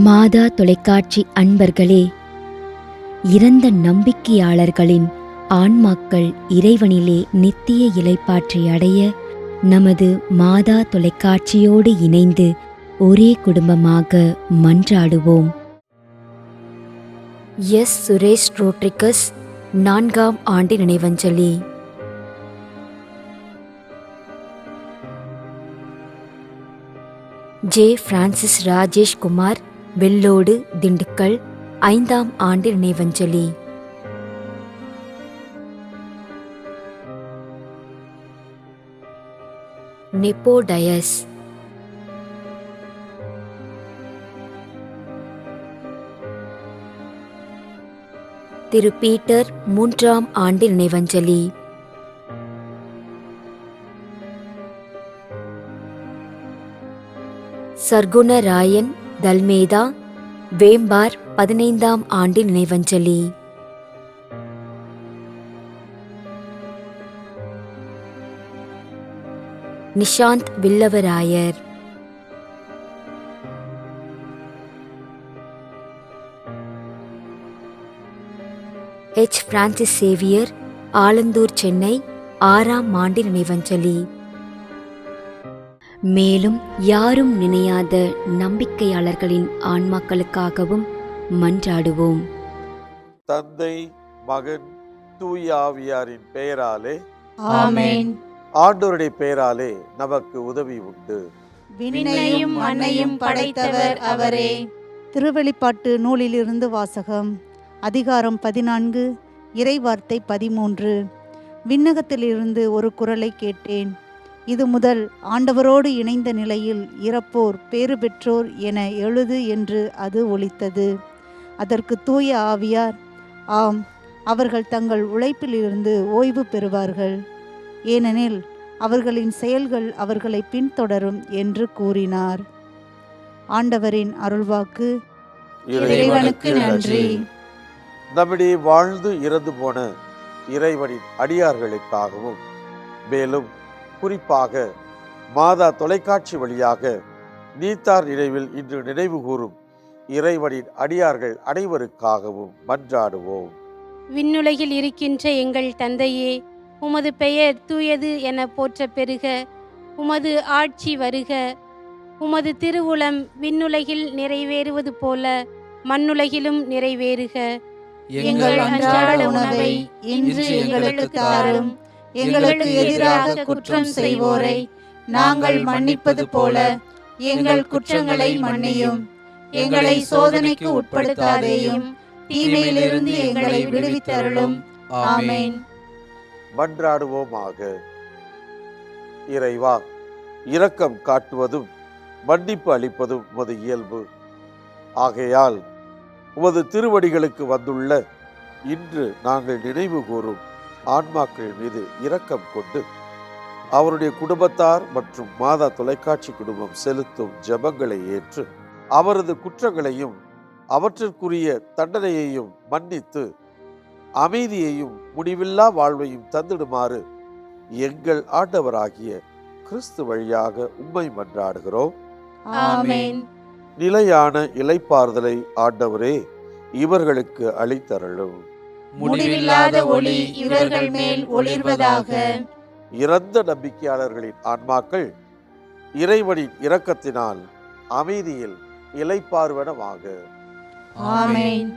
மாதா தொலைக்காட்சி அன்பர்களே, இறந்த நம்பிக்கையாளர்களின் ஆன்மாக்கள் இறைவனிலே நித்திய இளைப்பாற்றி அடைய நமது மாதா தொலைக்காட்சியோடு இணைந்து ஒரே குடும்பமாக மன்றாடுவோம். எஸ். சுரேஷ் ரோட்ரிகஸ் 4ஆம் ஆண்டு நினைவஞ்சலி. ஜே. பிரான்சிஸ் ராஜேஷ் குமார், வெள்ளோடு, திண்டுக்கல் 5ஆம் ஆண்டு நினைவஞ்சலி. நெப்போடயஸ். திரு பீட்டர் 3ஆம் ஆண்டு நினைவஞ்சலி. சர்க்குணராயன் தல்மேதா, வேம்பார் 15ஆம் ஆண்டு நினைவஞ்சலி. Nishanth Villavarayar. H. Francis Xavier, Alandur, Chennai 6ஆம் ஆண்டு நினைவஞ்சலி. மேலும் யாரும் நினையாத நம்பிக்கையாளர்களின் ஆன்மாக்களுக்காகவும் மன்றாடுவோம். தந்தை, மகன், தூய ஆவியாரின் பெயராலே ஆமென். ஆண்டவருடைய பெயராலே நமக்கு உதவி உண்டு. விண்ணையும் மண்ணையும் படைத்தவர் அவரே. திருவெளிப்பாட்டு நூலிலிருந்து வாசகம். அதிகாரம் 14, இறைவார்த்தை 13. விண்ணகத்திலிருந்து ஒரு குரலை கேட்டேன். இது முதல் ஆண்டவரோடு இணைந்த நிலையில் இறப்போர் பேறு பெற்றோர் என எழுது என்று அது ஒலித்தது. அதற்கு தூய ஆவியார், ஆம், அவர்கள் தங்கள் உழைப்பிலிருந்து ஓய்வு பெறுவார்கள், ஏனெனில் அவர்களின் செயல்கள் அவர்களை பின்தொடரும் என்று கூறினார். ஆண்டவரின் அருள்வாக்கு. இறைவனுக்கு நன்றி. நம்மிடையே வாழ்ந்து இறந்து போன இறைவனின் அடியார்களுக்காகவும், மேலும் குறிப்பாக மாதா தொலைக்காட்சி வழியாக நீத்தார் நினைவில் இன்று நினைவு கூறும் இறைவனின் அடியார்கள் அனைவருக்காகவும் மன்றாடுவோம். விண்ணுலகில் இருக்கின்ற எங்கள் தந்தையே, உமது பெயர் தூயது என போற்ற பெறுக. உமது ஆட்சி வருக. உமது திருவுளம் விண்ணுலகில் நிறைவேறுவது போல மண்ணுலகிலும் நிறைவேறுக. எங்கள் அன்றாட உணவை இன்று எங்களுக்கு தாரும். எங்களுக்கு எதிராக குற்றம் செய்வோரை நாங்கள் மன்னிப்பது போல எங்கள் குற்றங்களை மன்னியும். எங்களை சோதனைக்கு உட்படுத்தாதேயும், தீமையிலிருந்து எங்களை விடுவித்தருளும். ஆமென். மன்றாடுவோமாக. இறைவா, இரக்கம் காட்டுவதும் மன்னிப்பு அளிப்பதும் உமது இயல்பு. ஆகையால் உமது திருவடிகளுக்கு வந்துள்ள இன்று நாங்கள் நினைவு கூறும் ஆன்மாக்கள் மீது இரக்கம் கொண்டு அவருடைய குடும்பத்தார் மற்றும் மாதா தொலைக்காட்சி குடும்பம் செலுத்தும் ஜெபங்களை ஏற்று அவரது குற்றங்களையும் அவற்றிற்குரிய தண்டனையையும் மன்னித்து அமைதியையும் முடிவில்லா வாழ்வையும் தந்திடுமாறு எங்கள் ஆண்டவராகிய கிறிஸ்து வழியாக உம்மை மன்றாடுகிறோம். ஆமென். நிலையான இளைப்பாறுதலை ஆண்டவரே இவர்களுக்கு அளித்தருளும். முடிவில்லாத ஒளி இவர்கள் மேல் ஒளிர்வதாக. இறந்த நம்பிக்கையாளர்களின் ஆன்மாக்கள் இறைவனின் இரக்கத்தினால் அமைதியில் இளைப்பாறுவனவாக. ஆமென்.